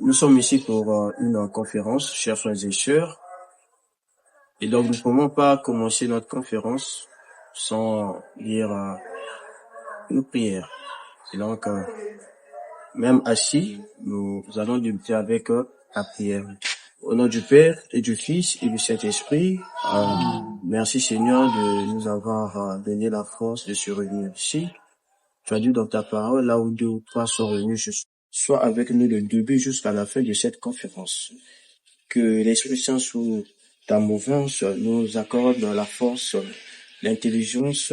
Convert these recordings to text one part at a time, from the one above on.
Nous sommes ici pour une conférence, chers frères et sœurs, et donc nous ne pouvons pas commencer notre conférence sans lire une prière. Et donc, même assis, nous allons débuter avec la prière. Au nom du Père et du Fils et du Saint-Esprit, merci Seigneur de nous avoir donné la force de se réunir ici. Tu as dit dans ta parole, là où 2 ou 3 sont réunis, sois avec nous du début jusqu'à la fin de cette conférence. Que l'Esprit Saint sous ta mouvance nous accorde la force, l'intelligence,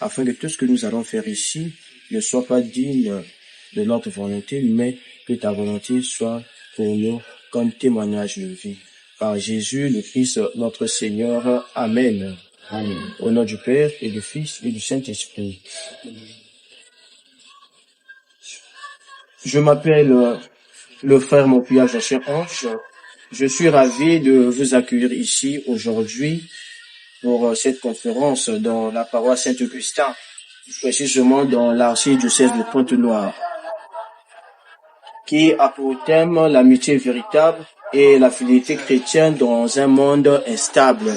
afin que tout ce que nous allons faire ici ne soit pas digne de notre volonté, mais que ta volonté soit pour nous comme témoignage de vie. Par Jésus, le Christ, notre Seigneur. Amen. Amen. Au nom du Père et du Fils et du Saint-Esprit. Je m'appelle le frère Mopia Joachim Ange. Je suis ravi de vous accueillir ici aujourd'hui pour cette conférence dans la paroisse Saint-Augustin, précisément dans l'archidiocèse de Pointe-Noire, qui a pour thème l'amitié véritable et la fidélité chrétienne dans un monde instable.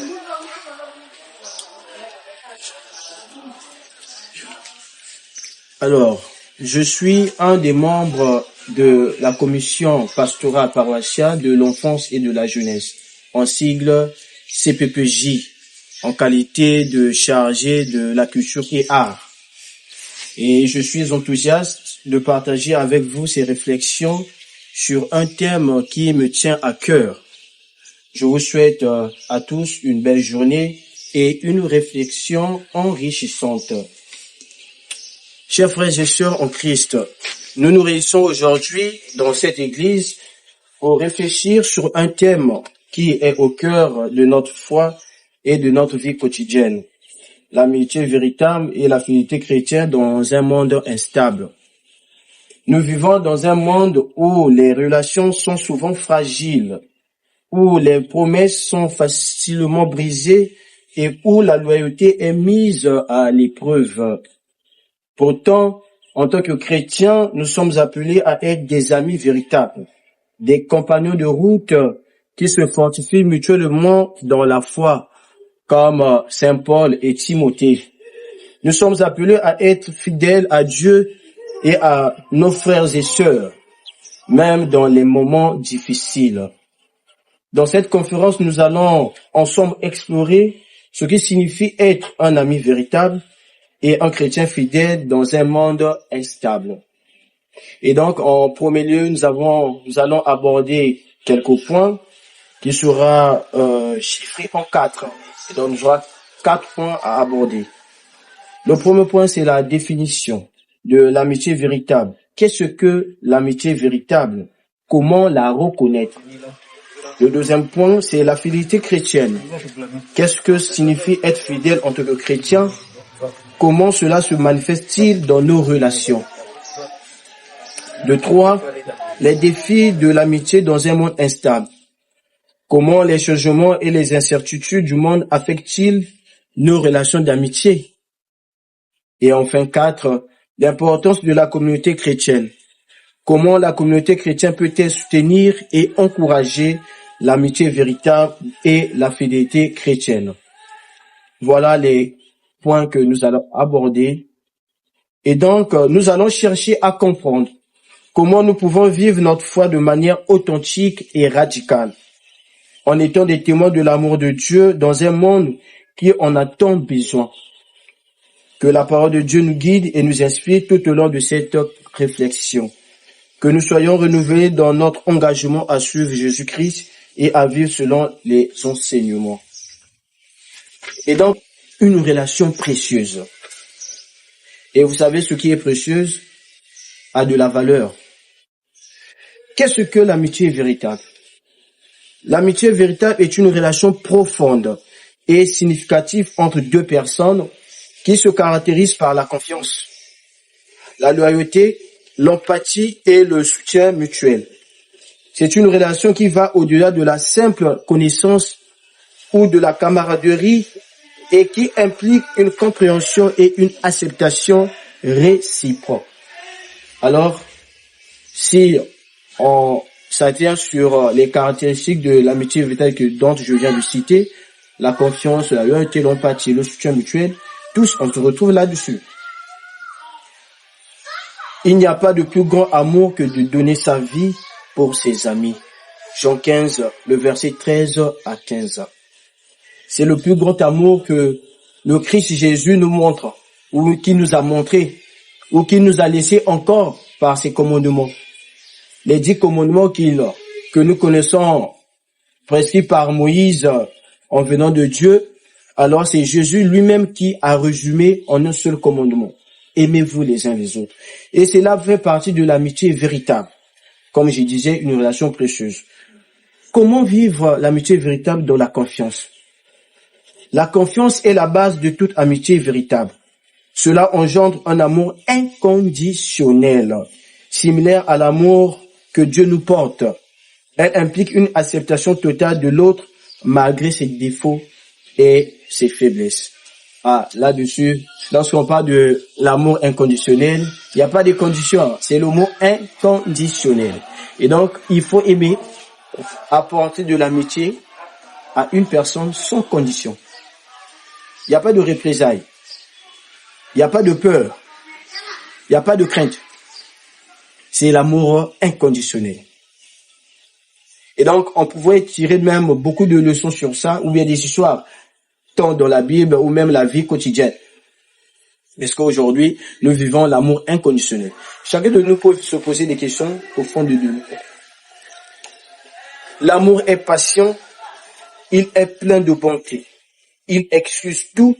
Alors, je suis un des membres de la commission pastorale paroissiale de l'enfance et de la jeunesse, en sigle CPPJ, en qualité de chargé de la culture et art. Et je suis enthousiaste de partager avec vous ces réflexions sur un thème qui me tient à cœur. Je vous souhaite à tous une belle journée et une réflexion enrichissante. Chers frères et sœurs en Christ, nous nous réunissons aujourd'hui dans cette église pour réfléchir sur un thème qui est au cœur de notre foi et de notre vie quotidienne. L'amitié véritable et la fidélité chrétienne dans un monde instable. Nous vivons dans un monde où les relations sont souvent fragiles, où les promesses sont facilement brisées et où la loyauté est mise à l'épreuve. Pourtant, en tant que chrétiens, nous sommes appelés à être des amis véritables, des compagnons de route qui se fortifient mutuellement dans la foi, comme Saint Paul et Timothée. Nous sommes appelés à être fidèles à Dieu et à nos frères et sœurs, même dans les moments difficiles. Dans cette conférence, nous allons ensemble explorer ce qui signifie être un ami véritable et un chrétien fidèle dans un monde instable. Et donc, en premier lieu, nous allons aborder quelques points qui sera chiffré en 4. Et donc, nous aurons 4 points à aborder. Le premier point, c'est la définition de l'amitié véritable. Qu'est-ce que l'amitié véritable? Comment la reconnaître? Le deuxième point, c'est la fidélité chrétienne. Qu'est-ce que signifie être fidèle en tant que chrétien? Comment cela se manifeste-t-il dans nos relations? Le 3, les défis de l'amitié dans un monde instable. Comment les changements et les incertitudes du monde affectent-ils nos relations d'amitié? Et enfin 4, l'importance de la communauté chrétienne. Comment la communauté chrétienne peut-elle soutenir et encourager l'amitié véritable et la fidélité chrétienne? Voilà les points que nous allons aborder. Et donc, nous allons chercher à comprendre comment nous pouvons vivre notre foi de manière authentique et radicale, en étant des témoins de l'amour de Dieu dans un monde qui en a tant besoin. Que la parole de Dieu nous guide et nous inspire tout au long de cette réflexion. Que nous soyons renouvelés dans notre engagement à suivre Jésus-Christ et à vivre selon les enseignements. Et donc, une relation précieuse. Et vous savez, ce qui est précieuse a de la valeur. Qu'est-ce que l'amitié véritable? L'amitié véritable est une relation profonde et significative entre deux personnes qui se caractérisent par la confiance, la loyauté, l'empathie et le soutien mutuel. C'est une relation qui va au-delà de la simple connaissance ou de la camaraderie et qui implique une compréhension et une acceptation réciproque. Alors, si on ça tient sur les caractéristiques de l'amitié véritable dont je viens de citer, la confiance, la loyauté, l'empathie, le soutien mutuel. Tous, on se retrouve là-dessus. Il n'y a pas de plus grand amour que de donner sa vie pour ses amis. Jean 15, le verset 13 à 15. C'est le plus grand amour que le Christ Jésus nous montre, ou qui nous a montré, ou qui nous a laissé encore par ses commandements. Les 10 commandements que nous connaissons prescrits par Moïse en venant de Dieu, alors c'est Jésus lui-même qui a résumé en un seul commandement. Aimez-vous les uns les autres. Et cela fait partie de l'amitié véritable. Comme je disais, une relation précieuse. Comment vivre l'amitié véritable dans la confiance? La confiance est la base de toute amitié véritable. Cela engendre un amour inconditionnel, similaire à l'amour que Dieu nous porte. Elle implique une acceptation totale de l'autre malgré ses défauts et ses faiblesses. Là-dessus, lorsqu'on parle de l'amour inconditionnel, il n'y a pas de conditions, c'est le mot inconditionnel. Et donc, il faut aimer, apporter de l'amitié à une personne sans condition. Il n'y a pas de représailles, il n'y a pas de peur, il n'y a pas de crainte. C'est l'amour inconditionnel. Et donc, on pouvait tirer même beaucoup de leçons sur ça, ou bien des histoires, tant dans la Bible ou même la vie quotidienne. Parce qu'aujourd'hui, nous vivons l'amour inconditionnel. Chacun de nous peut se poser des questions au fond de nous. L'amour est patient, il est plein de bonté. Il excuse tout,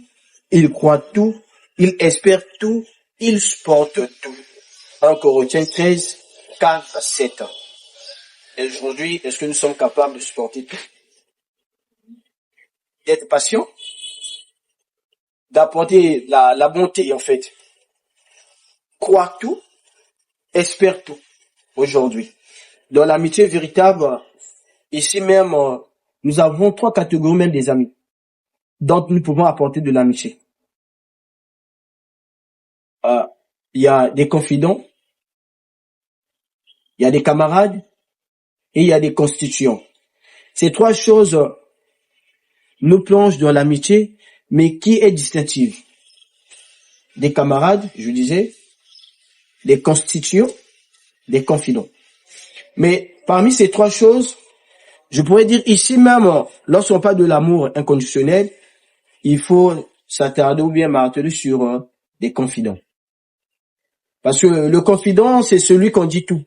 il croit tout, il espère tout, il supporte tout. 1 Corinthiens 13, 4, 7. Et aujourd'hui, est-ce que nous sommes capables de supporter tout? D'être patient? D'apporter la bonté, en fait. Croire tout, espère tout, aujourd'hui. Dans l'amitié véritable, ici même, nous avons 3 catégories même des amis, dont nous pouvons apporter de l'amitié. Il y a des confidents, il y a des camarades, et il y a des constituants. Ces 3 choses nous plongent dans l'amitié, mais qui est distinctive? Des camarades, je disais, des constituants, des confidents. Mais parmi ces 3 choses, je pourrais dire ici même, lorsqu'on parle de l'amour inconditionnel, il faut s'attarder ou bien marteler sur des confidents. Parce que le confident, c'est celui qu'on dit tout.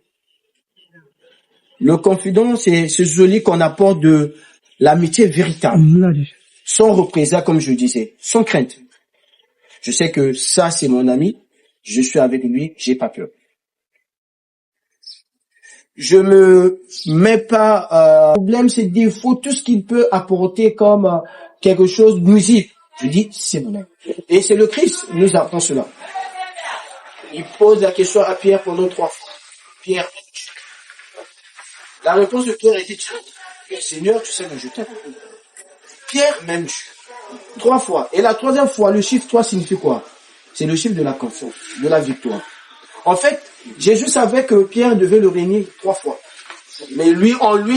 Le confident, c'est celui qu'on apporte de l'amitié véritable. Sans représailles, comme je disais, sans crainte. Je sais que ça, c'est mon ami. Je suis avec lui, j'ai pas peur. Je me mets pas problème, ses défauts, tout ce qu'il peut apporter comme quelque chose de nuisible. Je dis, c'est mon ami. Et c'est le Christ qui nous apprend cela. Il pose la question à Pierre pendant 3 fois. Pierre, la réponse de Pierre était, Seigneur, tu sais que je t'aime. Pierre m'aime 3 fois. Et la 3e fois, le chiffre 3 signifie quoi? C'est le chiffre de la confiance, de la victoire. En fait, Jésus savait que Pierre devait le régner 3 fois. Mais lui,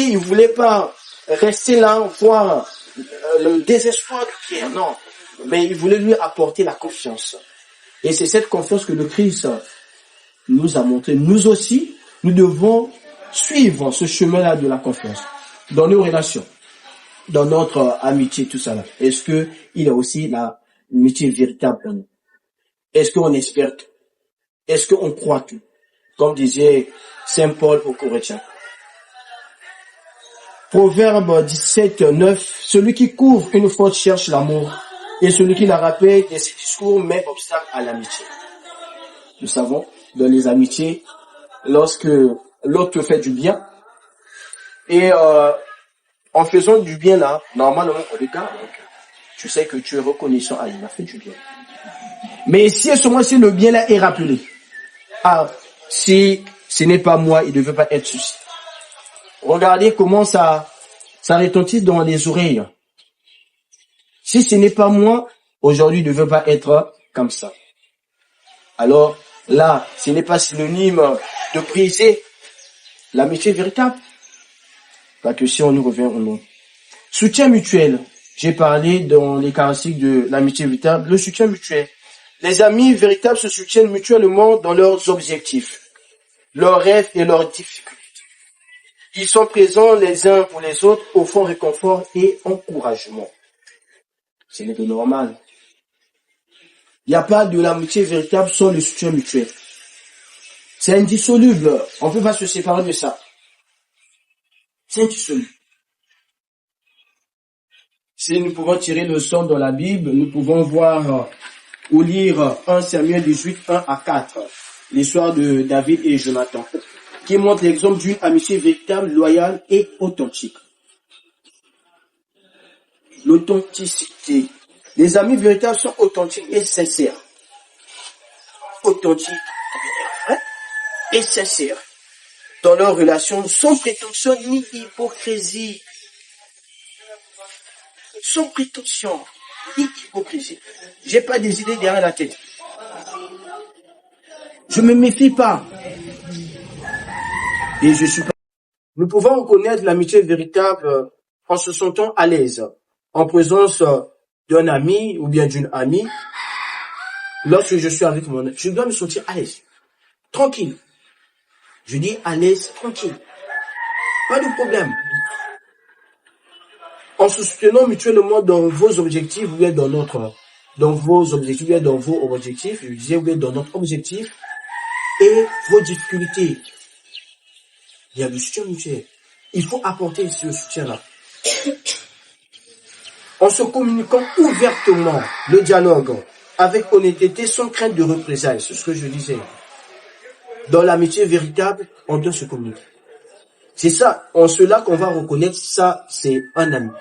il voulait pas rester là, voir le désespoir de Pierre, non. Mais il voulait lui apporter la confiance. Et c'est cette confiance que le Christ nous a montré. Nous aussi, nous devons suivre ce chemin-là de la confiance dans nos relations, dans notre amitié, tout ça là. Est-ce que il y a aussi l'amitié véritable en nous? Est-ce qu'on espère tout? Est-ce qu'on croit tout? Comme disait Saint Paul aux Corinthiens. Proverbe 17, 9. Celui qui couvre une faute cherche l'amour, et celui qui la rappelle de ses discours met obstacle à l'amitié. Nous savons, dans les amitiés, lorsque l'autre te fait du bien, et en faisant du bien là, normalement, on regarde, tu sais que tu es reconnaissant, il m'a fait du bien. Mais si à ce moment-ci, le bien là est rappelé, si ce n'est pas moi, il ne veut pas être ceci. Regardez comment ça retentit dans les oreilles. Si ce n'est pas moi, aujourd'hui, il ne veut pas être comme ça. Alors, là, ce n'est pas synonyme de briser l'amitié véritable. La question nous revient au nom. Soutien mutuel. J'ai parlé dans les caractéristiques de l'amitié véritable. Le soutien mutuel. Les amis véritables se soutiennent mutuellement dans leurs objectifs, leurs rêves et leurs difficultés. Ils sont présents les uns pour les autres au fond réconfort et encouragement. Ce n'est pas normal. Il n'y a pas de l'amitié véritable sans le soutien mutuel. C'est indissoluble. On ne peut pas se séparer de ça. C'est indissoluble. Si nous pouvons tirer le son dans la Bible, nous pouvons voir ou lire 1 Samuel 18, 1 à 4, l'histoire de David et Jonathan, qui montre l'exemple d'une amitié véritable, loyale et authentique. L'authenticité. Les amis véritables sont authentiques et sincères. Authentiques et sincères dans leur relation, sans prétention ni hypocrisie. Sans prétention ni hypocrisie. J'ai pas des idées derrière la tête. Je me méfie pas. Et je suis pas. Nous pouvons reconnaître l'amitié véritable en se sentant à l'aise, en présence d'un ami ou bien d'une amie. Lorsque je suis avec mon ami, je dois me sentir à l'aise, tranquille. Je dis à l'aise, tranquille. Pas de problème. En se soutenant mutuellement dans vos objectifs, ou bien dans vos objectifs, ou bien dans vos objectifs, je disais, ou bien dans notre objectif, et vos difficultés. Il y a du soutien mutuel. Il faut apporter ce soutien-là. En se communiquant ouvertement, le dialogue, avec honnêteté, sans crainte de représailles. C'est ce que je disais. Dans l'amitié véritable, on doit se communiquer. C'est ça, en cela qu'on va reconnaître ça, c'est un ami.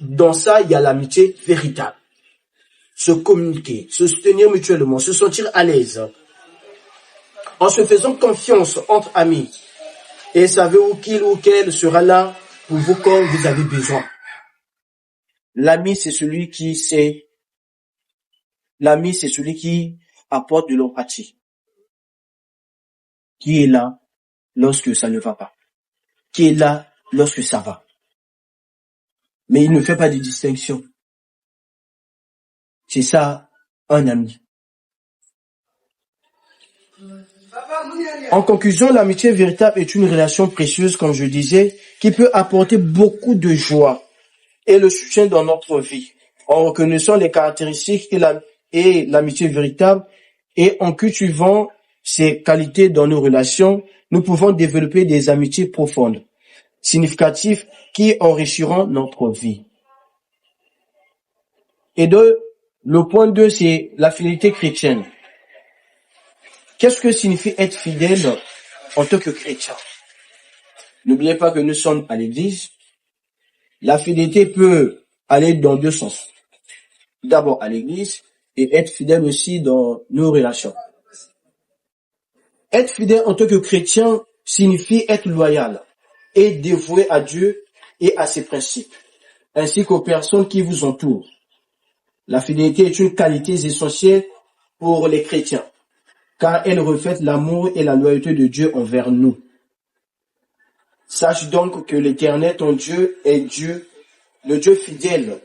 Dans ça, il y a l'amitié véritable. Se communiquer, se soutenir mutuellement, se sentir à l'aise. En se faisant confiance entre amis. Et savez-vous qu'il ou qu'elle sera là pour vous quand vous avez besoin. L'ami, c'est celui qui sait. L'ami, c'est celui qui apporte de l'empathie. Qui est là lorsque ça ne va pas. Qui est là lorsque ça va. Mais il ne fait pas de distinction. C'est ça, un ami. En conclusion, l'amitié véritable est une relation précieuse, comme je disais, qui peut apporter beaucoup de joie et le soutien dans notre vie. En reconnaissant les caractéristiques et l'amitié véritable et en cultivant ces qualités dans nos relations, nous pouvons développer des amitiés profondes, significatives, qui enrichiront notre vie. Et le point 2, c'est la fidélité chrétienne. Qu'est-ce que signifie être fidèle en tant que chrétien? N'oubliez pas que nous sommes à l'église. La fidélité peut aller dans deux sens. D'abord à l'église et être fidèle aussi dans nos relations. Être fidèle en tant que chrétien signifie être loyal et dévoué à Dieu et à ses principes, ainsi qu'aux personnes qui vous entourent. La fidélité est une qualité essentielle pour les chrétiens, car elle reflète l'amour et la loyauté de Dieu envers nous. Sache donc que l'Éternel, ton Dieu, est Dieu, le Dieu fidèle,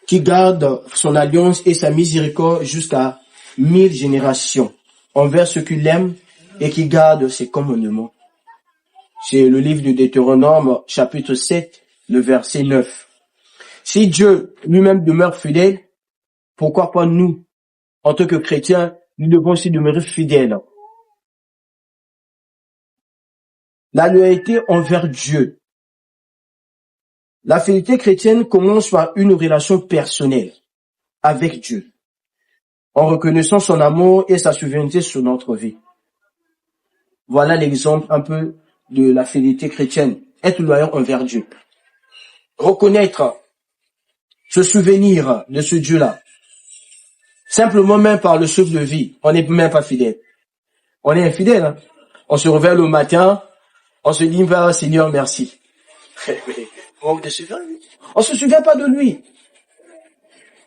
qui garde son alliance et sa miséricorde jusqu'à 1000 générations, envers ceux qui l'aiment et qui gardent ses commandements. C'est le livre de Deutéronome, chapitre 7, le verset 9. Si Dieu lui-même demeure fidèle, pourquoi pas nous, en tant que chrétiens, nous devons aussi demeurer fidèles. La loyauté envers Dieu. La fidélité chrétienne commence par une relation personnelle avec Dieu, en reconnaissant son amour et sa souveraineté sur notre vie. Voilà l'exemple un peu de la fidélité chrétienne. Être loyal envers Dieu. Reconnaître, se souvenir de ce Dieu-là. Simplement même par le souffle de vie, on n'est même pas fidèle. On est infidèle. Hein? On se réveille le matin, on se dit « Seigneur, merci ». On ne se souvient pas de lui.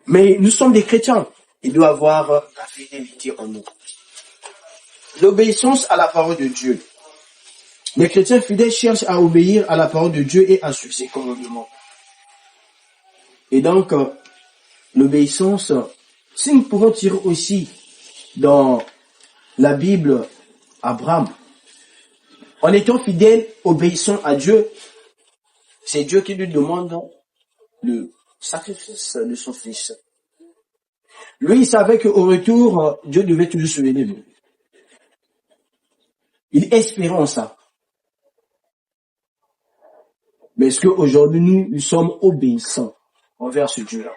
Mais nous sommes des chrétiens. Il doit avoir la fidélité en nous. L'obéissance à la parole de Dieu. Les chrétiens fidèles cherchent à obéir à la parole de Dieu et à suivre ses commandements. Et donc, l'obéissance, si nous pouvons tirer aussi dans la Bible Abraham, en étant fidèle, obéissant à Dieu, c'est Dieu qui lui demande le sacrifice de son fils. Lui, il savait qu'au retour, Dieu devait toujours se souvenir de lui. Il espérait en ça. Mais est-ce qu'aujourd'hui, nous sommes obéissants envers ce Dieu-là?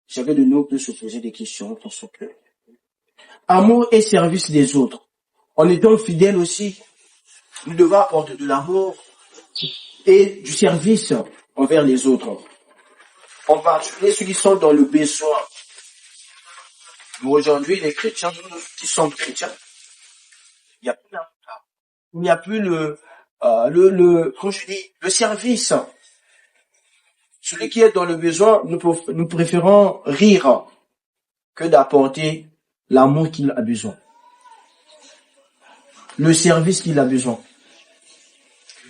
Chacun de nous peut se poser des questions dans son cœur. Amour et service des autres. En étant fidèles aussi, nous devons apporter de l'amour et du service envers les autres. En particulier ceux qui sont dans le besoin. Aujourd'hui, les chrétiens, nous qui sommes chrétiens, il n'y a plus le service. Celui qui est dans le besoin, nous préférons rire que d'apporter l'amour qu'il a besoin. Le service qu'il a besoin.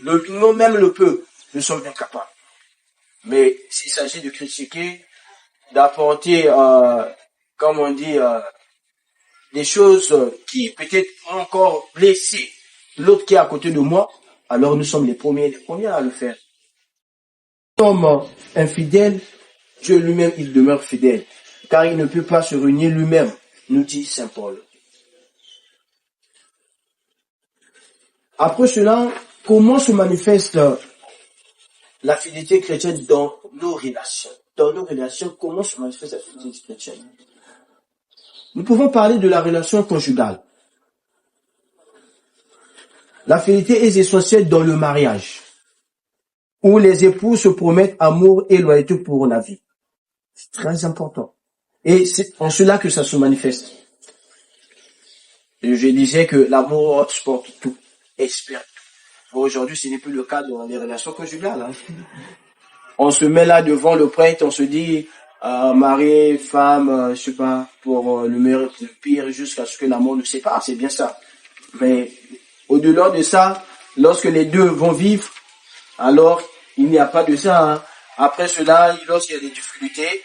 Nous-mêmes le peu, nous sommes incapables. Mais s'il s'agit de critiquer, d'apporter, comme on dit, des choses qui peut-être ont encore blessé l'autre qui est à côté de moi, alors nous sommes les premiers à le faire. Comme infidèle, Dieu lui-même, il demeure fidèle, car il ne peut pas se renier lui-même, nous dit Saint Paul. Après cela, comment se manifeste la fidélité chrétienne dans nos relations? Dans nos relations, comment se manifeste la fidélité chrétienne? Nous pouvons parler de la relation conjugale. La fidélité est essentielle dans le mariage, où les époux se promettent amour et loyauté pour la vie. C'est très important. Et c'est en cela que ça se manifeste. Et je disais que l'amour supporte tout, espère tout. Aujourd'hui, ce n'est plus le cas dans les relations conjugales. Hein. On se met là devant le prêtre, on se dit mari, femme, je sais pas, pour le meilleur, le pire, jusqu'à ce que l'amour nous sépare. C'est bien ça. Mais au-delà de ça, lorsque les deux vont vivre, alors il n'y a pas de ça. Hein. Après cela, lorsqu'il y a des difficultés,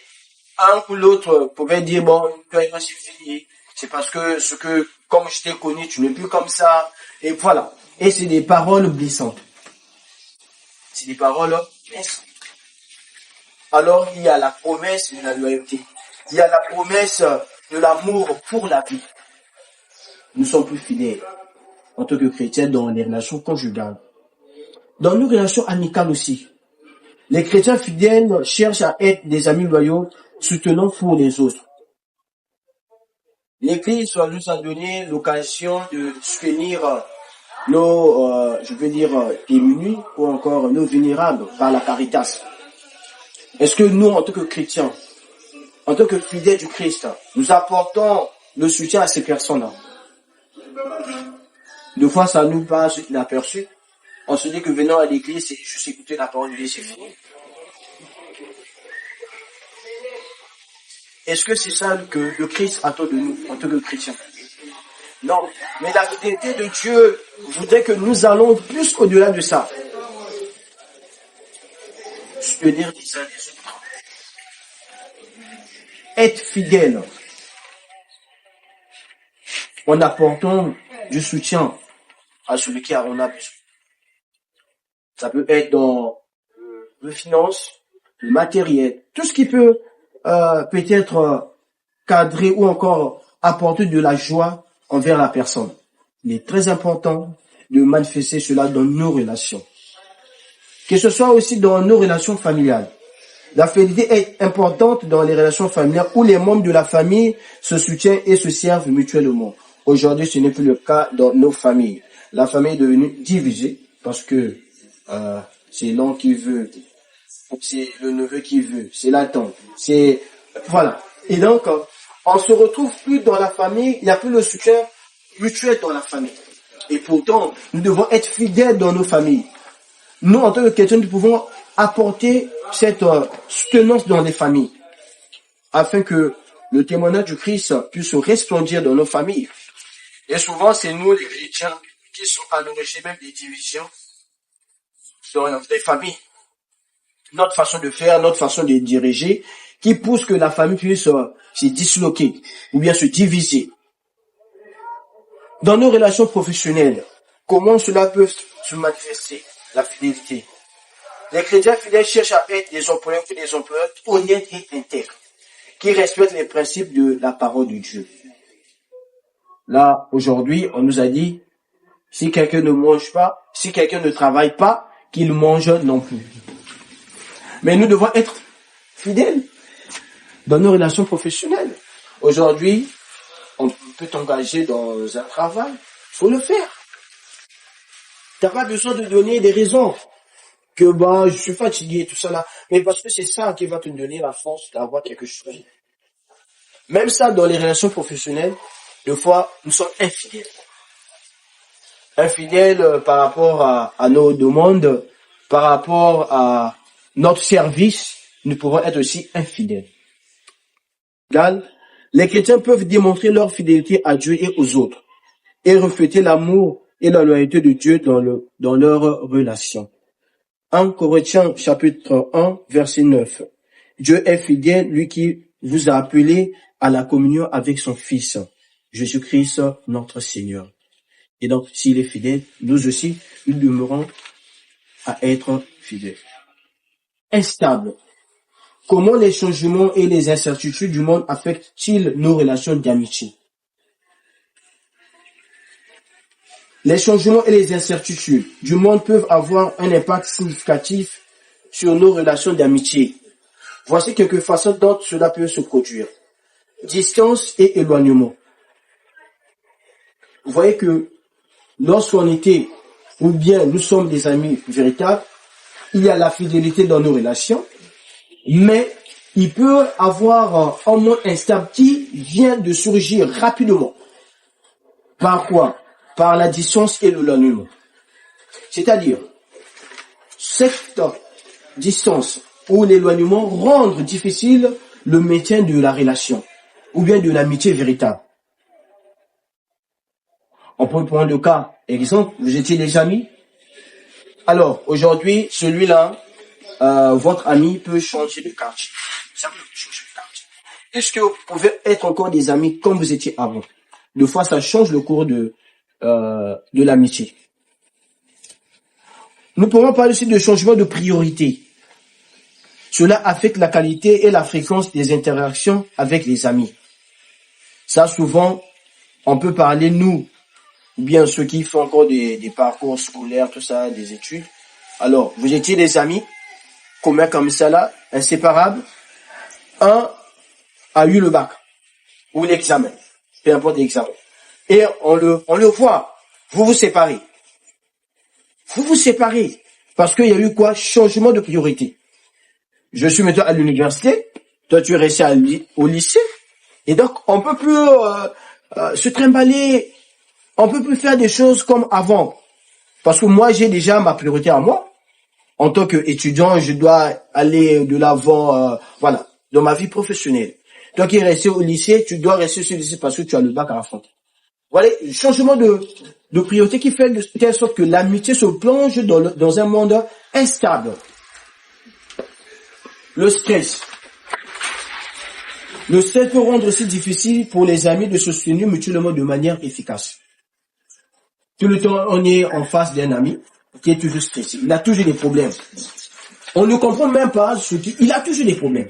un ou l'autre pouvait dire, bon, toi et moi c'est fini. C'est parce que, comme je t'ai connu, tu n'es plus comme ça. Et voilà. Et c'est des paroles blessantes. C'est des paroles blessantes. Alors, il y a la promesse de la loyauté. Il y a la promesse de l'amour pour la vie. Nous sommes plus fidèles en tant que chrétiens dans les relations conjugales. Dans nos relations amicales aussi. Les chrétiens fidèles cherchent à être des amis loyaux, soutenants pour les autres. L'Église nous a donné l'occasion de soutenir nos, démunis ou encore nos vulnérables par la caritas. Est-ce que nous, en tant que chrétiens, en tant que fidèles du Christ, nous apportons le soutien à ces personnes-là? Deux fois, ça nous passe inaperçu. On se dit que venant à l'église, c'est juste écouter la parole de Dieu, c'est fini. Est-ce que c'est ça que le Christ attend de nous, en tant que chrétiens? Non. Mais la fidélité de Dieu voudrait que nous allons plus au-delà de ça. Soutenir les uns les autres. Être fidèle en apportant du soutien à celui qui en a besoin. Ça peut être dans le finance, le matériel, tout ce qui peut peut-être cadrer ou encore apporter de la joie envers la personne. Il est très important de manifester cela dans nos relations. Que ce soit aussi dans nos relations familiales. La fidélité est importante dans les relations familiales où les membres de la famille se soutiennent et se servent mutuellement. Aujourd'hui, ce n'est plus le cas dans nos familles. La famille est devenue divisée parce que c'est l'oncle qui veut, c'est le neveu qui veut, c'est la tante, c'est voilà. Et donc, on se retrouve plus dans la famille, il n'y a plus le soutien mutuel dans la famille. Et pourtant, nous devons être fidèles dans nos familles. Nous, en tant que chrétiens, nous pouvons apporter cette soutenance dans les familles, afin que le témoignage du Christ puisse resplendir dans nos familles. Et souvent, c'est nous, les chrétiens, qui sont à l'origine même des divisions dans les familles. Notre façon de faire, notre façon de diriger, qui pousse que la famille puisse se disloquer ou bien se diviser. Dans nos relations professionnelles, comment cela peut se manifester, la fidélité? Les chrétiens fidèles cherchent à être des employeurs honnêtes et intègres, qui respectent les principes de la parole de Dieu. Là, aujourd'hui, on nous a dit, si quelqu'un ne mange pas, si quelqu'un ne travaille pas, qu'il mange non plus. Mais nous devons être fidèles dans nos relations professionnelles. Aujourd'hui, on peut t'engager dans un travail, faut le faire. T'as pas besoin de donner des raisons que je suis fatigué, tout ça là, mais parce que c'est ça qui va te donner la force d'avoir quelque chose. Même ça, dans les relations professionnelles, des fois, nous sommes infidèles. Infidèles par rapport à nos demandes, par rapport à notre service, nous pouvons être aussi infidèles. Les chrétiens peuvent démontrer leur fidélité à Dieu et aux autres, et refléter l'amour et la loyauté de Dieu dans leur relation. 1 Corinthiens chapitre 1, verset 9. Dieu est fidèle, lui qui vous a appelé à la communion avec son Fils, Jésus-Christ, notre Seigneur. Et donc, s'il est fidèle, nous aussi, nous demeurons à être fidèles. Instable. Comment les changements et les incertitudes du monde affectent-ils nos relations d'amitié? Les changements et les incertitudes du monde peuvent avoir un impact significatif sur nos relations d'amitié. Voici quelques façons dont cela peut se produire. Distance et éloignement. Vous voyez que lorsqu'on était, ou bien nous sommes des amis véritables, il y a la fidélité dans nos relations, mais il peut avoir un monde instable qui vient de surgir rapidement. Par quoi? Par la distance et l'éloignement. C'est-à-dire, cette distance ou l'éloignement rendent difficile le maintien de la relation ou bien de l'amitié véritable. On peut prendre le cas, exemple, vous étiez des amis. Alors, aujourd'hui, celui-là, votre ami peut changer de quartier. Ça peut changer de quartier. Est-ce que vous pouvez être encore des amis comme vous étiez avant? Des fois, ça change le cours de l'amitié. Nous pouvons parler aussi de changement de priorité. Cela affecte la qualité et la fréquence des interactions avec les amis. Ça, souvent, on peut parler, nous, ou bien ceux qui font encore des parcours scolaires, tout ça, des études. Alors, vous étiez des amis, communs comme ça là, inséparables. Un a eu le bac, ou l'examen, peu importe l'examen. Et on le voit, vous vous séparez. Vous vous séparez, parce qu'il y a eu quoi? Changement de priorité. Je suis maintenant à l'université, toi tu es resté au lycée, et donc on peut plus se trimballer, on peut plus faire des choses comme avant. Parce que moi j'ai déjà ma priorité à moi. En tant qu'étudiant, je dois aller de l'avant, voilà, dans ma vie professionnelle. Toi qui es resté au lycée, tu dois rester sur le lycée parce que tu as le bac à la fin. Voilà, changement de priorité qui fait de telle sorte que l'amitié se plonge dans un monde instable. Le stress. Le stress peut rendre aussi difficile pour les amis de se soutenir mutuellement de manière efficace. Tout le temps, on est en face d'un ami qui est toujours stressé. Il a toujours des problèmes. On ne comprend même pas ce qu'il a toujours des problèmes.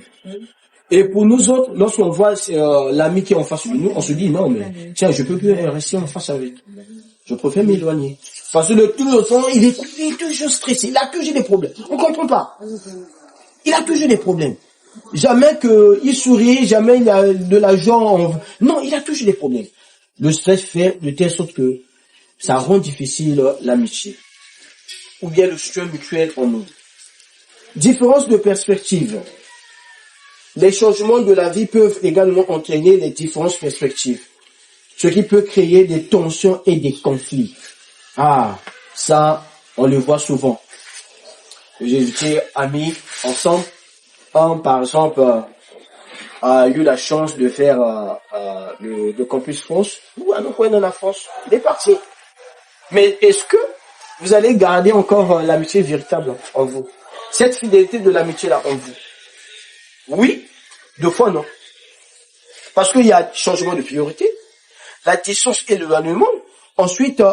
Et pour nous autres, lorsqu'on voit l'ami qui est en face de nous, on se dit non, mais tiens, je peux plus rester en face avec. Je préfère m'éloigner. Parce que tout le temps, il est toujours stressé. Il a toujours des problèmes. On ne comprend pas. Il a toujours des problèmes. Jamais qu'il sourit, jamais il a de la joie. Non, il a toujours des problèmes. Le stress fait de telle sorte que ça rend difficile l'amitié. Ou bien le soutien mutuel en nous. Différence de perspective. Les changements de la vie peuvent également entraîner les différentes perspectives, ce qui peut créer des tensions et des conflits. Ah, ça, on le voit souvent. J'ai été amis ensemble. Un, par exemple, a eu la chance de faire le Campus France, ou à nos coins dans la France. Il est parti. Mais est-ce que vous allez garder encore l'amitié véritable en vous? Cette fidélité de l'amitié-là en vous? Oui, deux fois non. Parce qu'il y a changement de priorité, la distance et l'éloignement, ensuite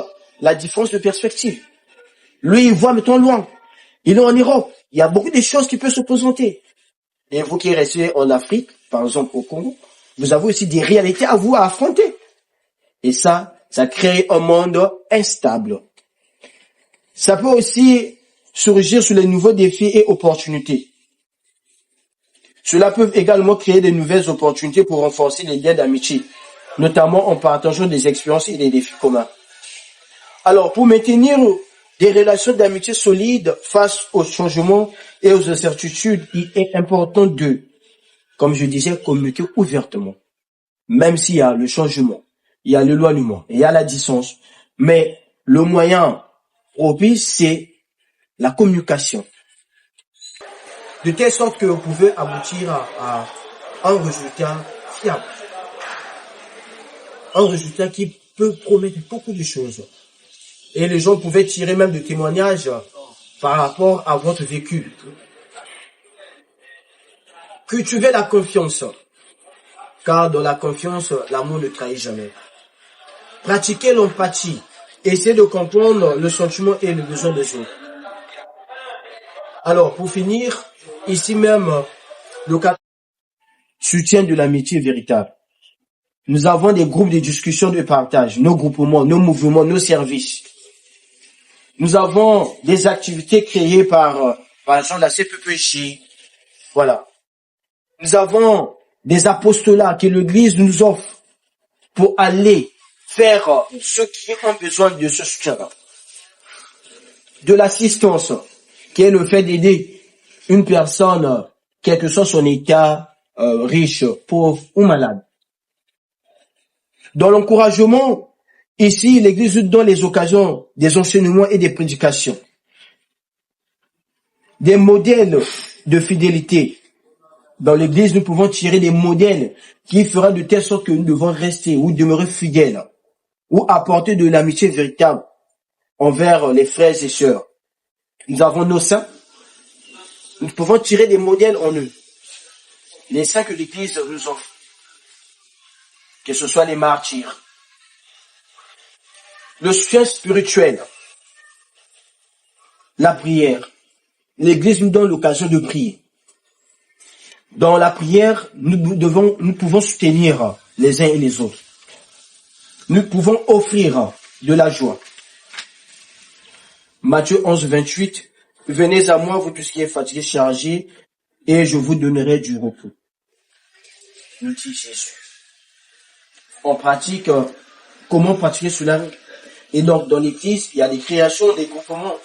la différence de perspective. Lui, il voit, mettons, loin. Il est en Europe. Il y a beaucoup de choses qui peuvent se présenter. Et vous qui restez en Afrique, par exemple au Congo, vous avez aussi des réalités à vous à affronter. Et ça crée un monde instable. Ça peut aussi surgir sur les nouveaux défis et opportunités. Cela peut également créer de nouvelles opportunités pour renforcer les liens d'amitié, notamment en partageant des expériences et des défis communs. Alors, pour maintenir des relations d'amitié solides face aux changements et aux incertitudes, il est important de, comme je disais, communiquer ouvertement. Même s'il y a le changement, il y a l'éloignement, il y a la distance. Mais le moyen propice, c'est la communication. De telle sorte que vous pouvez aboutir à un résultat fiable. Un résultat qui peut promettre beaucoup de choses. Et les gens pouvaient tirer même des témoignages par rapport à votre vécu. Cultivez la confiance. Car dans la confiance, l'amour ne trahit jamais. Pratiquez l'empathie. Essayez de comprendre le sentiment et le besoin des autres. Alors, pour finir, ici même, le cas soutien de l'amitié véritable. Nous avons des groupes de discussion, de partage, nos groupements, nos mouvements, nos services. Nous avons des activités créées par exemple, la CPPJ. Voilà. Nous avons des apostolats que l'Église nous offre pour aller faire ceux qui ont besoin de ce soutien-là. De l'assistance, qui est le fait d'aider une personne, quel que soit son état, riche, pauvre ou malade. Dans l'encouragement, ici, l'Église nous donne les occasions des enseignements et des prédications. Des modèles de fidélité. Dans l'Église, nous pouvons tirer des modèles qui feront de telle sorte que nous devons rester ou demeurer fidèles ou apporter de l'amitié véritable envers les frères et sœurs. Nous avons nos saints. Nous pouvons tirer des modèles en eux. Les saints que l'Église nous offre. Que ce soit les martyrs. Le soutien spirituel. La prière. L'Église nous donne l'occasion de prier. Dans la prière, nous pouvons soutenir les uns et les autres. Nous pouvons offrir de la joie. Matthieu 11, 28. Venez à moi, vous tous qui êtes fatigués, chargés, et je vous donnerai du repos. Nous dit Jésus. On pratique, comment pratiquer cela? Et donc, dans l'Église, il y a des créations, des groupements.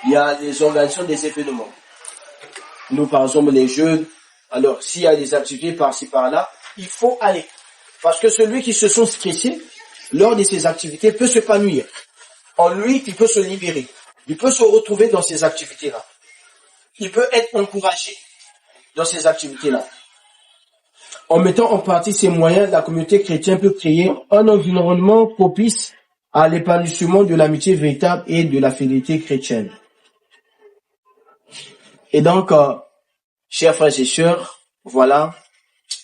Il y a des organisations, des événements. Nous, par exemple, les jeunes. Alors, s'il y a des activités par-ci, par-là, il faut aller. Parce que celui qui se sent stressé, lors de ces activités, peut s'épanouir. En lui, il peut se libérer. Il peut se retrouver dans ces activités-là. Il peut être encouragé dans ces activités-là. En mettant en pratique ces moyens, la communauté chrétienne peut créer un environnement propice à l'épanouissement de l'amitié véritable et de la fidélité chrétienne. Et donc, chers frères et sœurs, voilà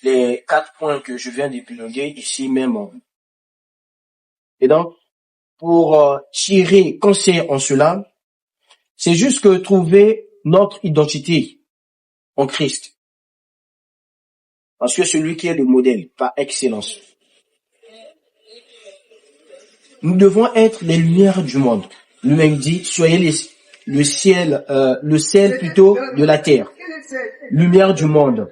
les 4 points que je viens d'épiloguer ici même. Et donc, pour tirer conseil en cela, c'est juste que trouver notre identité en Christ. Parce que celui qui est le modèle par excellence. Nous devons être les lumières du monde. Lui-même dit, soyez le sel plutôt de la terre. Lumière du monde.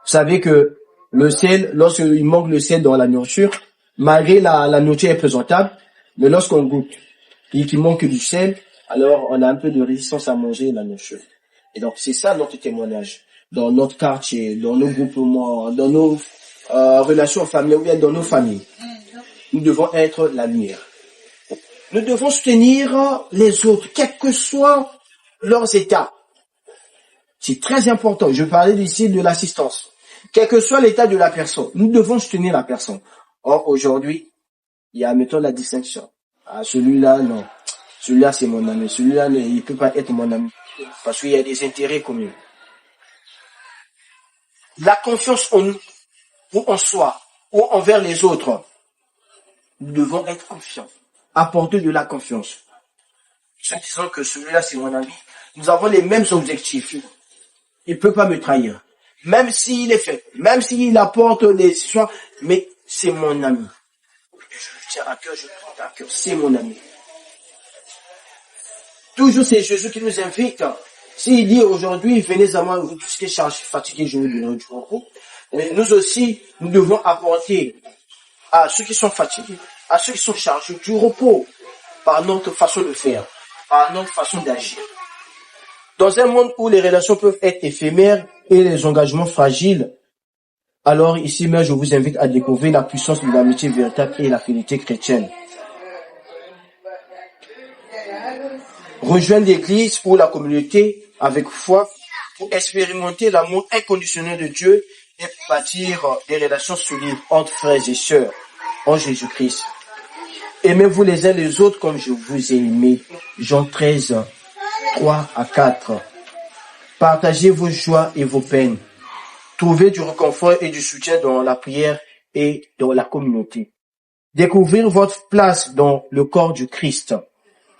Vous savez que le sel, lorsqu'il manque le sel dans la nourriture, malgré la nourriture est présentable, mais lorsqu'on goûte et qu'il manque du sel, alors on a un peu de résistance à manger la nourriture. Et donc c'est ça notre témoignage. Dans notre quartier, dans nos groupements, dans nos relations familiales ou bien dans nos familles. Nous devons être la lumière. Nous devons soutenir les autres, quels que soient leurs états. C'est très important. Je parlais ici de l'assistance. Quel que soit l'état de la personne, nous devons soutenir la personne. Or, aujourd'hui, il y a, mettons, la distinction. Ah, celui-là, non. Celui-là, c'est mon ami. Celui-là, il ne peut pas être mon ami. Parce qu'il y a des intérêts communs. La confiance en nous, ou en soi, ou envers les autres. Nous devons être confiants. Apporter de la confiance. En disant que celui-là, c'est mon ami. Nous avons les mêmes objectifs. Il ne peut pas me trahir. Même s'il est fait, même s'il apporte des histoires, mais c'est mon ami. Je le tiens à cœur, je le prends à cœur. C'est mon ami. Toujours c'est Jésus qui nous invite. S'il dit aujourd'hui, venez à moi, vous tous qui êtes fatigués, je vous donnerai du repos. Mais nous aussi, nous devons apporter à ceux qui sont fatigués, à ceux qui sont chargés du repos, par notre façon de faire, par notre façon d'agir. Dans un monde où les relations peuvent être éphémères et les engagements fragiles, alors ici même, je vous invite à découvrir la puissance de l'amitié véritable et la fidélité chrétienne. Rejoindre l'église ou la communauté avec foi pour expérimenter l'amour inconditionnel de Dieu et bâtir des relations solides entre frères et sœurs en Jésus-Christ. Aimez-vous les uns les autres comme je vous ai aimé. Jean 13, 3 à 4. Partagez vos joies et vos peines. Trouvez du réconfort et du soutien dans la prière et dans la communauté. Découvrir votre place dans le corps du Christ.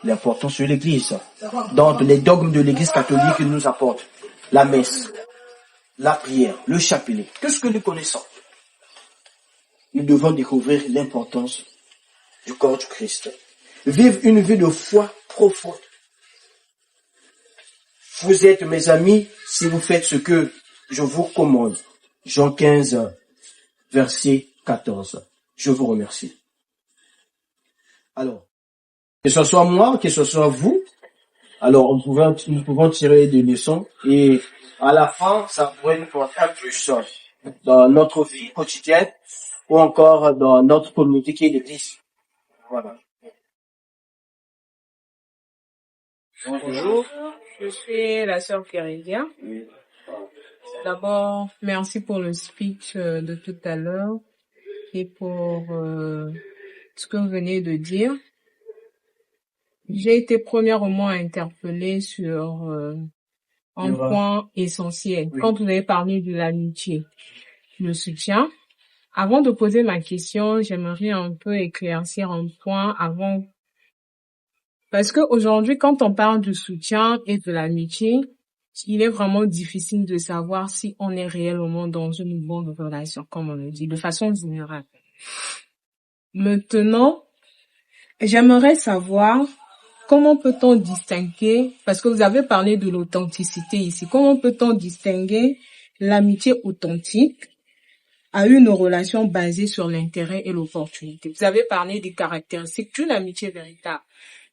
L'importance de l'Église, dans les dogmes de l'Église catholique qui nous apporte la messe, la prière, le chapelet, tout ce que nous connaissons. Nous devons découvrir l'importance du corps du Christ. Vivre une vie de foi profonde. Vous êtes mes amis si vous faites ce que je vous commande. Jean 15, verset 14. Je vous remercie. Alors, que ce soit moi, que ce soit vous, alors nous pouvons tirer des leçons et à la fin, ça pourrait nous porter un plus dans notre vie quotidienne ou encore dans notre communauté qui est l'Église. Voilà. Bonjour, je suis la sœur Kérélia. D'abord, merci pour le speech de tout à l'heure et pour ce que vous venez de dire. J'ai été premièrement interpellée sur un point essentiel. Oui. Quand vous avez parlé de l'amitié, le soutien. Avant de poser ma question, j'aimerais un peu éclaircir un point avant. Parce que aujourd'hui, quand on parle du soutien et de l'amitié, il est vraiment difficile de savoir si on est réellement dans une bonne relation, comme on le dit, de façon générale. Maintenant, j'aimerais savoir comment peut-on distinguer, parce que vous avez parlé de l'authenticité ici, comment peut-on distinguer l'amitié authentique à une relation basée sur l'intérêt et l'opportunité? Vous avez parlé des caractéristiques d'une amitié véritable.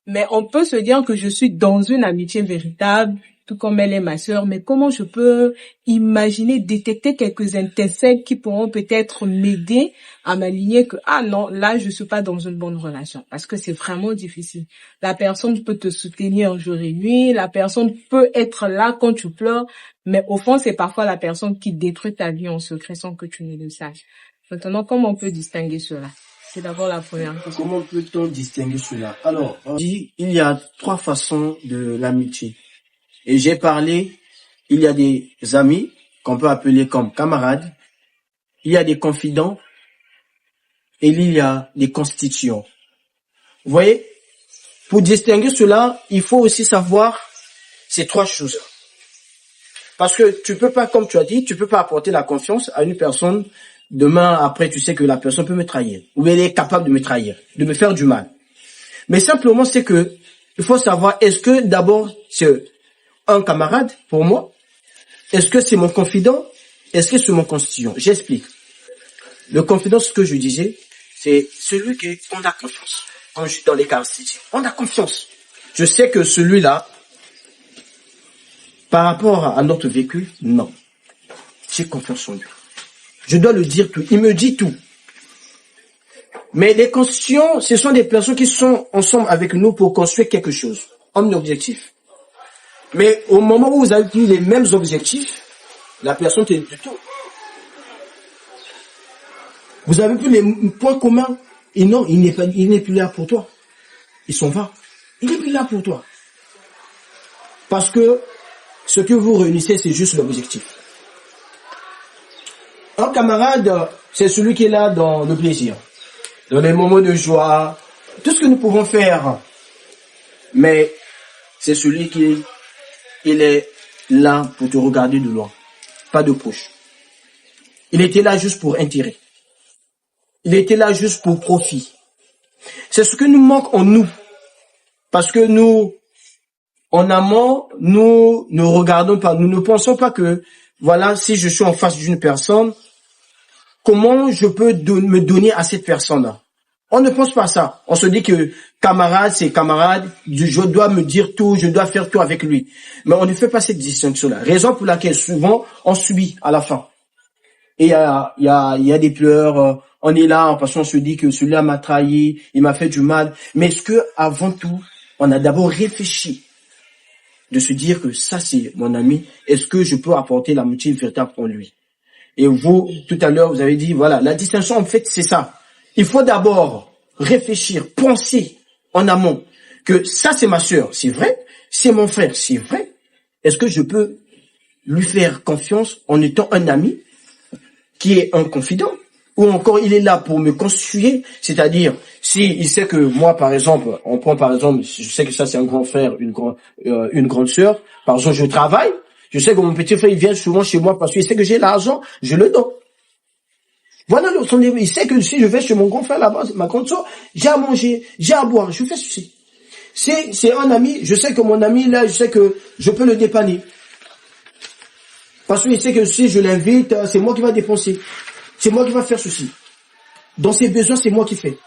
Mais on peut se dire que je suis dans une amitié véritable, tout comme elle est ma sœur, mais comment je peux imaginer, détecter quelques étincelles qui pourront peut-être m'aider à m'aligner que, ah non, là, je suis pas dans une bonne relation, parce que c'est vraiment difficile. La personne peut te soutenir jour et nuit, la personne peut être là quand tu pleures, mais au fond, c'est parfois la personne qui détruit ta vie en secret sans que tu ne le saches. Maintenant, comment on peut distinguer cela? C'est d'abord la première question. Comment peut-on distinguer cela? Alors, il y a 3 façons de l'amitié. Et j'ai parlé, il y a des amis qu'on peut appeler comme camarades, il y a des confidents et il y a des constituants. Vous voyez, pour distinguer cela, il faut aussi savoir ces 3 choses. Parce que tu peux pas, comme tu as dit, tu peux pas apporter la confiance à une personne. Demain, après, tu sais que la personne peut me trahir, ou elle est capable de me trahir, de me faire du mal. Mais simplement, c'est que, il faut savoir, est-ce que d'abord, c'est un camarade pour moi? Est-ce que c'est mon confident? Est-ce que c'est mon constituant? J'explique. Le confident, ce que je disais, c'est celui qu'on a confiance. Quand je suis dans les caractéristiques, on a confiance. Je sais que celui-là, par rapport à notre vécu, non. J'ai confiance en lui. Je dois le dire tout. Il me dit tout. Mais les constituants, ce sont des personnes qui sont ensemble avec nous pour construire quelque chose. Un objectif. Mais au moment où vous avez plus les mêmes objectifs, la personne te dit tout. Vous avez plus les points communs. Et non, il n'est plus là pour toi. il s'en va. Il est plus là pour toi. Parce que ce que vous réunissez, c'est juste l'objectif. Un camarade, c'est celui qui est là dans le plaisir, dans les moments de joie, tout ce que nous pouvons faire. Mais c'est celui qui il est là pour te regarder de loin, pas de proche. Il était là juste pour intérêt. Il était là juste pour profit. C'est ce que nous manque en nous. Parce que nous, en amont, nous ne regardons pas, nous ne pensons pas que, voilà, si je suis en face d'une personne, comment je peux me donner à cette personne-là? On ne pense pas à ça. On se dit que camarade, c'est camarade, je dois me dire tout, je dois faire tout avec lui. Mais on ne fait pas cette distinction-là. Raison pour laquelle souvent, on subit à la fin. Et il y a des pleurs, on est là, parce qu'on se dit que celui-là m'a trahi, il m'a fait du mal. Mais est-ce que, avant tout, on a d'abord réfléchi de se dire que ça, c'est mon ami, est-ce que je peux apporter l'amitié véritable pour lui? Et vous, tout à l'heure, vous avez dit, voilà, la distinction, en fait, c'est ça. Il faut d'abord réfléchir, penser en amont que ça, c'est ma sœur, c'est vrai, c'est mon frère, c'est vrai. Est-ce que je peux lui faire confiance en étant un ami qui est un confident? Ou encore, il est là pour me constituer, c'est-à-dire, si il sait que moi, par exemple, on prend par exemple, je sais que ça c'est un grand frère, une grande sœur, par exemple, je travaille, je sais que mon petit frère, il vient souvent chez moi parce qu'il sait que j'ai l'argent, je le donne. Voilà son niveau. Il sait que si je vais chez mon grand frère là-bas, ma grande sœur, j'ai à manger, j'ai à boire, je fais ceci. C'est un ami, je sais que mon ami là, je sais que je peux le dépanner. Parce qu'il sait que si je l'invite, c'est moi qui va dépenser. C'est moi qui va faire ceci. Dans ses besoins, c'est moi qui fais.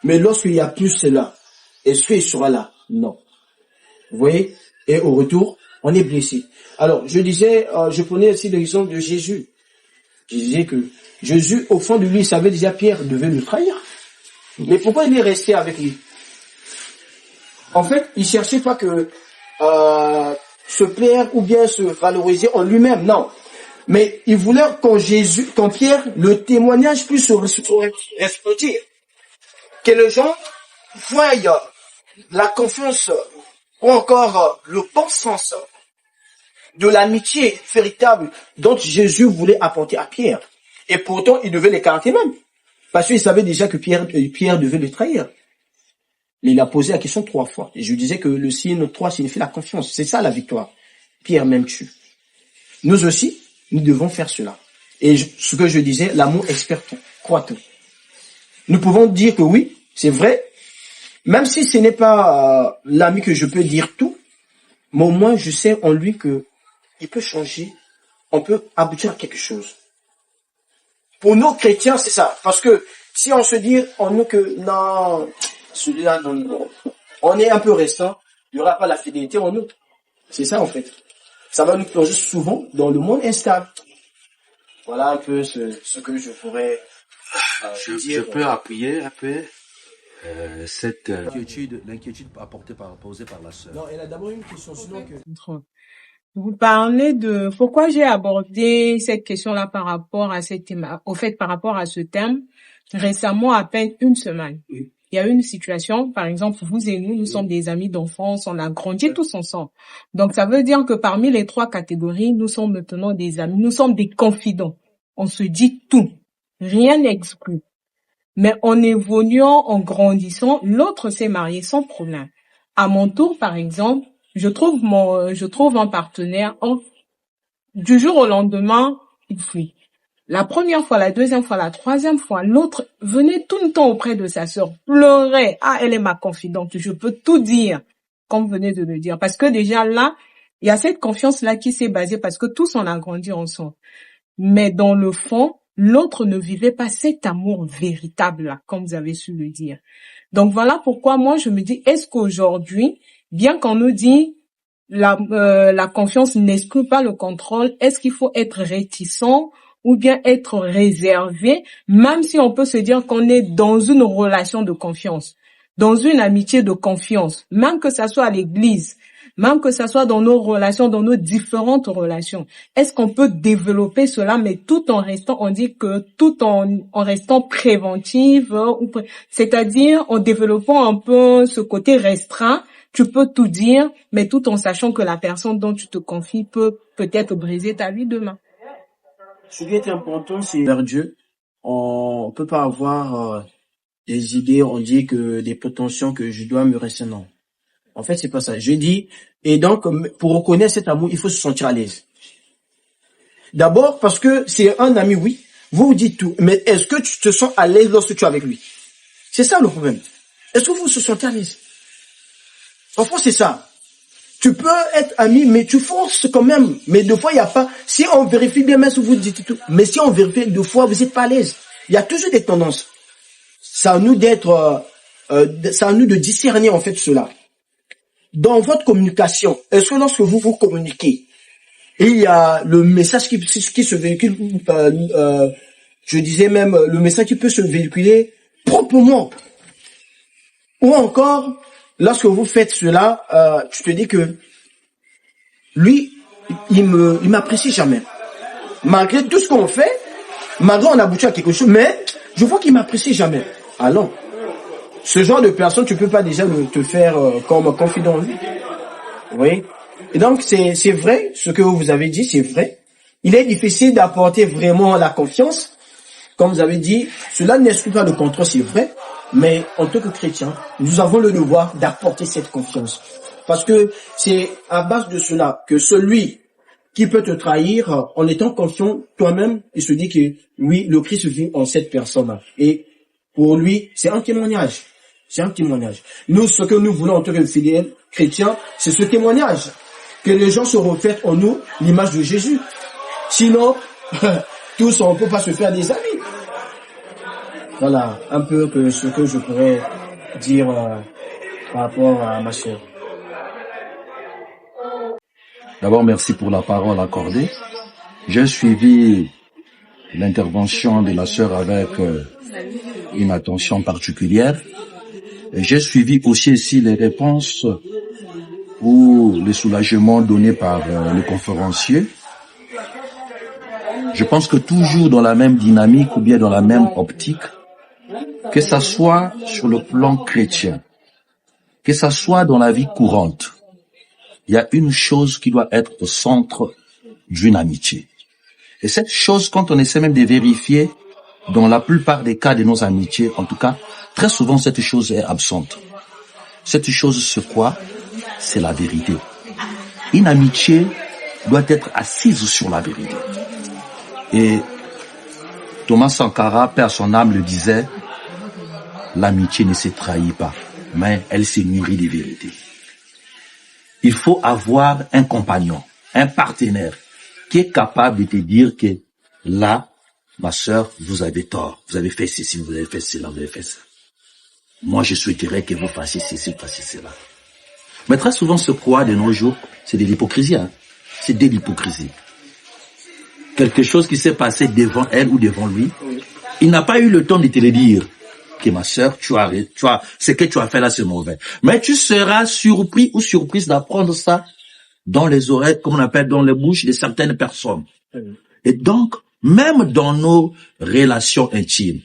Mais lorsqu'il y a plus cela, est-ce qu'il sera là? Non. Vous voyez? Et au retour, on est blessé. Alors, je disais, je prenais aussi l'exemple de Jésus. Je disais que Jésus, au fond de lui, il savait déjà Pierre devait le trahir. Mais pourquoi il est resté avec lui? En fait, il cherchait pas que se plaire ou bien se valoriser en lui-même, non. Mais il voulait quand Pierre, le témoignage puisse se respecter. Que les gens voient la confiance ou encore le bon sens de l'amitié véritable dont Jésus voulait apporter à Pierre. Et pourtant, il devait l'écarter même. Parce qu'il savait déjà que Pierre devait le trahir. Mais il a posé la question 3 fois. Et je disais que le signe 3 signifie la confiance. C'est ça la victoire. Pierre m'aimes-tu? Nous aussi, nous devons faire cela. Et ce que je disais, l'amour espère tout, croit tout. Nous pouvons dire que oui, c'est vrai, même si ce n'est pas l'ami que je peux dire tout, mais au moins je sais en lui que il peut changer, on peut aboutir à quelque chose. Pour nous chrétiens, c'est ça. Parce que si on se dit en nous que non, celui-là, non, on est un peu restant, il n'y aura pas la fidélité en nous. C'est ça en fait. Ça va nous plonger souvent dans le monde instable. Voilà un peu ce que je pourrais dire. Je peux appuyer un peu cette l'inquiétude posée par la sœur. Non, elle a d'abord une question, sinon que... Vous parlez de pourquoi j'ai abordé cette question-là par rapport à cette thème, au fait, par rapport à ce thème, récemment, à peine une semaine. Oui. Il y a eu une situation, par exemple, vous et nous sommes des amis d'enfance, on a grandi tous ensemble. Donc, ça veut dire que parmi les 3 catégories, nous sommes maintenant des amis, nous sommes des confidents. On se dit tout. Rien n'exclut. Mais en évoluant, en grandissant, l'autre s'est marié sans problème. À mon tour, par exemple, je trouve un partenaire, du jour au lendemain, il fuit. La première fois, la deuxième fois, la troisième fois, l'autre venait tout le temps auprès de sa sœur, pleurait. Ah, elle est ma confidente, je peux tout dire, comme vous venez de le dire. Parce que déjà là, il y a cette confiance-là qui s'est basée parce que tous on a grandi ensemble. Mais dans le fond, l'autre ne vivait pas cet amour véritable-là, comme vous avez su le dire. Donc voilà pourquoi moi je me dis, est-ce qu'aujourd'hui, bien qu'on nous dit la confiance n'exclut pas le contrôle, est-ce qu'il faut être réticent ou bien être réservé, même si on peut se dire qu'on est dans une relation de confiance, dans une amitié de confiance, même que ça soit à l'église, même que ça soit dans nos relations, dans nos différentes relations. Est-ce qu'on peut développer cela, mais tout en restant, on dit que tout en restant préventive, c'est-à-dire en développant un peu ce côté restreint, tu peux tout dire, mais tout en sachant que la personne dont tu te confies peut peut-être briser ta vie demain. Ce qui est important, c'est vers Dieu. On peut pas avoir des idées, on dit que des prétentions que je dois me rester, non. En fait, c'est pas ça. Je dis, et donc, pour reconnaître cet amour, il faut se sentir à l'aise. D'abord, parce que c'est un ami, oui. Vous dites tout. Mais est-ce que tu te sens à l'aise lorsque tu es avec lui? C'est ça le problème. Est-ce que vous se sentez à l'aise? En fait, c'est ça. Tu peux être ami, mais tu forces quand même. Mais deux fois, il n'y a pas... Si on vérifie bien, même si vous dites tout, mais si on vérifie deux fois, vous n'êtes pas à l'aise. Il y a toujours des tendances. C'est à nous d'être... c'est à nous de discerner, en fait, cela. Dans votre communication, est-ce que lorsque vous vous communiquez, il y a le message qui se véhicule, je disais même, le message qui peut se véhiculer proprement. Ou encore... Lorsque vous faites cela, tu te dis que lui, il m'apprécie jamais. Malgré tout ce qu'on fait, malgré on aboutit à quelque chose, mais je vois qu'il m'apprécie jamais. Alors, ce genre de personne, tu peux pas déjà te faire comme confident en lui. Vous voyez? Et donc, c'est vrai, ce que vous avez dit, c'est vrai. Il est difficile d'apporter vraiment la confiance. Comme vous avez dit, cela n'exclut pas le contrôle, c'est vrai. Mais en tant que chrétien, nous avons le devoir d'apporter cette confiance. Parce que c'est à base de cela que celui qui peut te trahir, en étant confiant toi-même, il se dit que oui, le Christ vit en cette personne-là. Et pour lui, c'est un témoignage. C'est un témoignage. Nous, ce que nous voulons en tant que fidèles chrétiens, c'est ce témoignage. Que les gens se reflètent en nous l'image de Jésus. Sinon, tous, on ne peut pas se faire des amis. Voilà, un peu que ce que je pourrais dire par rapport à ma sœur. D'abord, merci pour la parole accordée. J'ai suivi l'intervention de la sœur avec une attention particulière. Et j'ai suivi aussi ici les réponses ou les soulagements donnés par le conférencier. Je pense que toujours dans la même dynamique ou bien dans la même optique, que ça soit sur le plan chrétien, que ça soit dans la vie courante, il y a une chose qui doit être au centre d'une amitié. Et cette chose, quand on essaie même de vérifier, dans la plupart des cas de nos amitiés, en tout cas, très souvent cette chose est absente. Cette chose, c'est quoi? C'est la vérité. Une amitié doit être assise sur la vérité. Et Thomas Sankara, paix à son âme, le disait, l'amitié ne se trahit pas, mais elle se nourrit des vérités. Il faut avoir un compagnon, un partenaire, qui est capable de te dire que là, ma sœur, vous avez tort, vous avez fait ceci, vous avez fait cela, vous avez fait ça. Moi, je souhaiterais que vous fassiez ceci, fassiez cela. Mais très souvent, ce croix de nos jours, c'est de l'hypocrisie. Hein? C'est de l'hypocrisie. Quelque chose qui s'est passé devant elle ou devant lui, il n'a pas eu le temps de te le dire. Que ma sœur, ce que tu as fait là, c'est mauvais. Mais tu seras surpris ou surprise d'apprendre ça dans les oreilles, comme on appelle, dans les bouches de certaines personnes. Et donc, même dans nos relations intimes,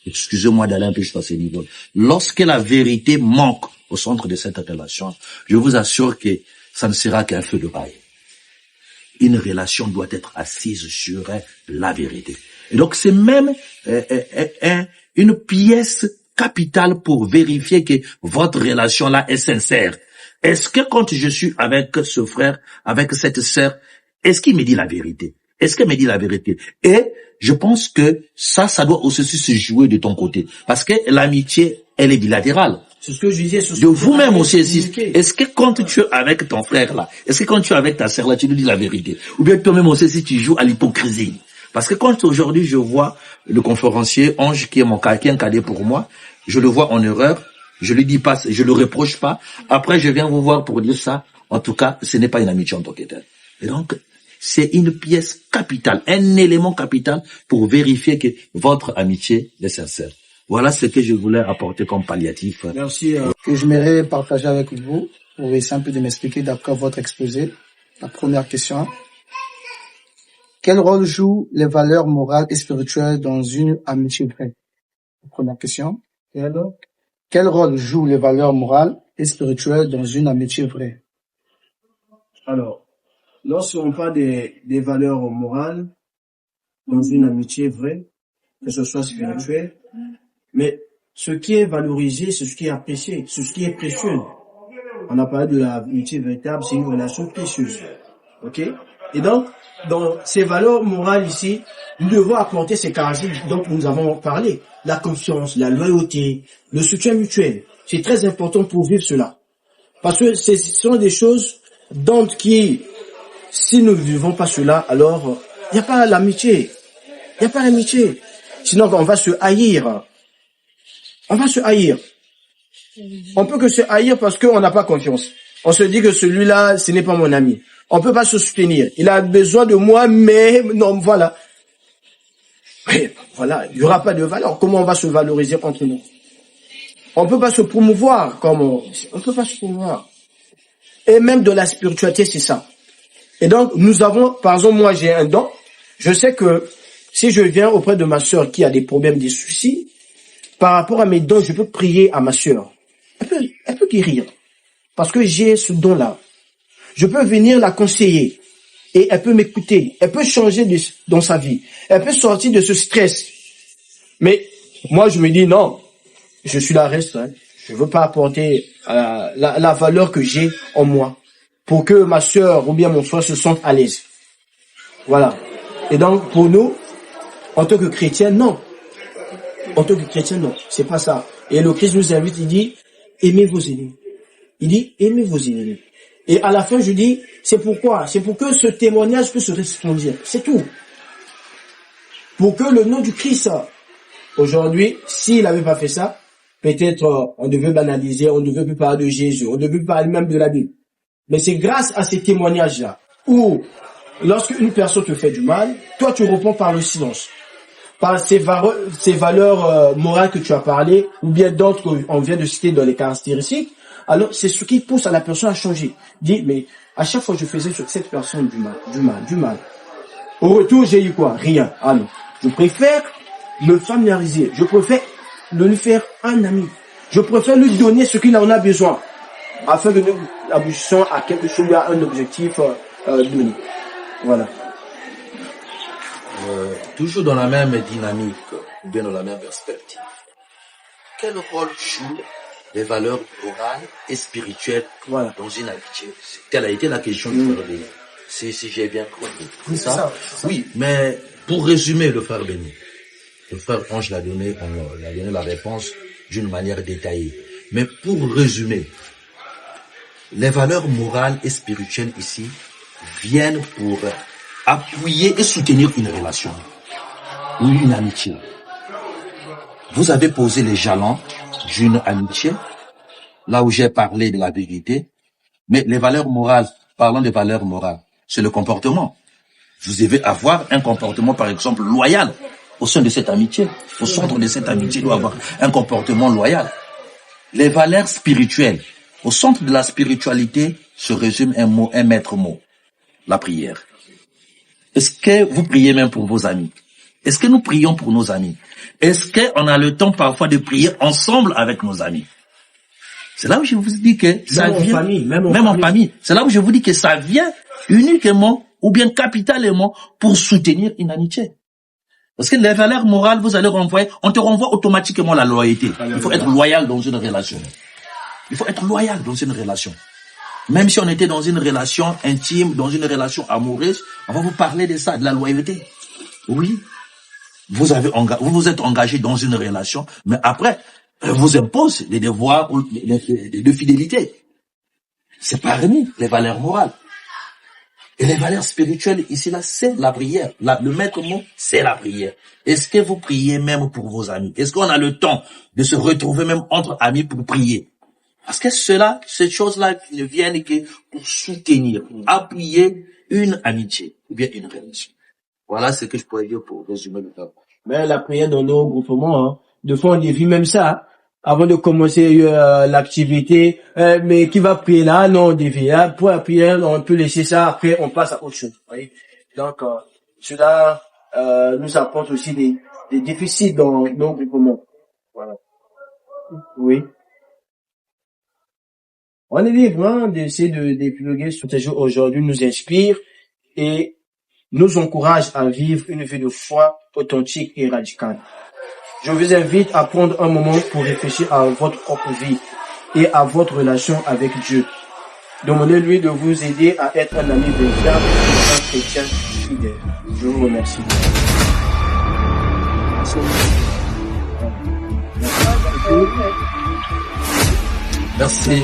excusez-moi d'aller un peu jusqu'à ce niveau, lorsque la vérité manque au centre de cette relation, je vous assure que ça ne sera qu'un feu de paille. Une relation doit être assise sur la vérité. Et donc, c'est même une pièce capitale pour vérifier que votre relation-là est sincère. Est-ce que quand je suis avec ce frère, avec cette sœur, est-ce qu'il me dit la vérité? Est-ce qu'elle me dit la vérité? Et je pense que ça doit aussi se jouer de ton côté. Parce que l'amitié, elle est bilatérale. C'est ce que je disais. De vous-même aussi. Est-ce que quand tu es avec ton frère là, est-ce que quand tu es avec ta sœur là, tu lui dis la vérité? Ou bien toi-même aussi si tu joues à l'hypocrisie? Parce que quand aujourd'hui je vois le conférencier Ange qui est un cadet pour moi, je le vois en erreur, je lui dis pas, je le reproche pas. Après je viens vous voir pour dire ça. En tout cas, ce n'est pas une amitié en tant que telle. Et donc, c'est une pièce capitale, un élément capital pour vérifier que votre amitié est sincère. Voilà ce que je voulais apporter comme palliatif. Merci. Que je m'aimerais partager avec vous. Vous pouvez essayer un peu de m'expliquer d'après votre exposé. La première question. Quel rôle jouent les valeurs morales et spirituelles dans une amitié vraie? Première question. Et alors? Quel rôle jouent les valeurs morales et spirituelles dans une amitié vraie? Alors, lorsqu'on parle des valeurs morales dans une amitié vraie, que ce soit spirituelle, mais ce qui est valorisé, c'est ce qui est apprécié, c'est ce qui est précieux. On a parlé de l'amitié véritable, c'est une relation précieuse. Ok? Et donc, dans ces valeurs morales ici, nous devons apporter ces caractéristiques dont nous avons parlé. La confiance, la loyauté, le soutien mutuel. C'est très important pour vivre cela. Parce que ce sont des choses dont qui, si nous ne vivons pas cela, alors, il n'y a pas l'amitié. Il n'y a pas l'amitié. Sinon, on va se haïr. On va se haïr. On peut que se haïr parce qu'on n'a pas confiance. On se dit que celui-là, ce n'est pas mon ami. On peut pas se soutenir. Il a besoin de moi, mais non, voilà. Mais voilà, il y aura pas de valeur. Comment on va se valoriser entre nous? On peut pas se promouvoir comme on peut pas se promouvoir. Et même de la spiritualité, c'est ça. Et donc, nous avons, par exemple, moi, j'ai un don. Je sais que si je viens auprès de ma sœur qui a des problèmes, des soucis, par rapport à mes dons, je peux prier à ma sœur. Elle peut guérir. Parce que j'ai ce don-là. Je peux venir la conseiller. Et elle peut m'écouter. Elle peut changer dans sa vie. Elle peut sortir de ce stress. Mais moi, je me dis non. Je suis là, reste. Hein. Je veux pas apporter la valeur que j'ai en moi. Pour que ma sœur ou bien mon frère se sente à l'aise. Voilà. Et donc, pour nous, en tant que chrétiens, non. En tant que chrétien, non. C'est pas ça. Et le Christ nous invite, il dit, aimez vos ennemis. Il dit, aimez vos ennemis. Et à la fin, je dis, c'est pourquoi? C'est pour que ce témoignage puisse se répandre. C'est tout. Pour que le nom du Christ, aujourd'hui, s'il n'avait pas fait ça, peut-être on devait banaliser, on ne devait plus parler de Jésus, on ne devait plus parler même de la Bible. Mais c'est grâce à ces témoignages-là, où lorsque une personne te fait du mal, toi tu réponds par le silence. Par ces valeurs morales que tu as parlé, ou bien d'autres qu'on vient de citer dans les caractéristiques, alors c'est ce qui pousse à la personne à changer. Dit, mais à chaque fois je faisais sur cette personne du mal. Au retour, j'ai eu quoi? Rien. Alors, je préfère me familiariser. Je préfère lui faire un ami. Je préfère lui donner ce qu'il en a besoin, afin que nous aboutissions à quelque chose, à un objectif donné. Voilà. Toujours dans la même dynamique, ou bien dans la même perspective. Quel rôle jouent les valeurs morales et spirituelles dans une amitié? Telle a été la question du frère Béni. Si j'ai bien compris. Oui, c'est ça. Oui, mais pour résumer le frère Béni, le frère Ange l'a donné la réponse d'une manière détaillée. Mais pour résumer, les valeurs morales et spirituelles ici viennent pour appuyer et soutenir une relation ou une amitié. Vous avez posé les jalons d'une amitié, là où j'ai parlé de la vérité, mais les valeurs morales, parlons des valeurs morales, c'est le comportement. Vous devez avoir un comportement, par exemple, loyal au sein de cette amitié. Au centre de cette amitié, il doit avoir un comportement loyal. Les valeurs spirituelles, au centre de la spiritualité, se résume un maître mot, la prière. Est-ce que vous priez même pour vos amis? Est-ce que nous prions pour nos amis? Est-ce qu'on a le temps parfois de prier ensemble avec nos amis? C'est là où je vous dis que ça vient, même en famille. C'est là où je vous dis que ça vient uniquement ou bien capitalement pour soutenir une amitié. Parce que les valeurs morales, vous allez renvoyer, on te renvoie automatiquement la loyauté. Il faut être loyal dans une relation. Il faut être loyal dans une relation. Même si on était dans une relation intime, dans une relation amoureuse, on va vous parler de ça, de la loyauté. Oui. Vous vous êtes engagé dans une relation, mais après, on vous impose des devoirs de fidélité. C'est parmi les valeurs morales. Et les valeurs spirituelles, ici, là, c'est la prière. Le maître mot, c'est la prière. Est-ce que vous priez même pour vos amis? Est-ce qu'on a le temps de se retrouver même entre amis pour prier? Parce que ces choses-là ne viennent que pour soutenir, appuyer une amitié, ou bien une relation. Voilà ce que je pourrais dire pour résumer le temps. Mais la prière dans nos groupements, hein, de fois on dévie même ça. avant de commencer l'activité, mais qui va prier là, non, on dévie. Pour la prière, on peut laisser ça, après on passe à autre chose. Vous voyez? Donc, cela nous apporte aussi des déficits dans nos groupements. Voilà. Oui. On est libre hein, d'essayer de d'épiloguer sur ces jours aujourd'hui, nous inspire et nous encourage à vivre une vie de foi authentique et radicale. Je vous invite à prendre un moment pour réfléchir à votre propre vie et à votre relation avec Dieu. Demandez-lui de vous aider à être un ami véritable et un chrétien fidèle. Je vous remercie. Merci.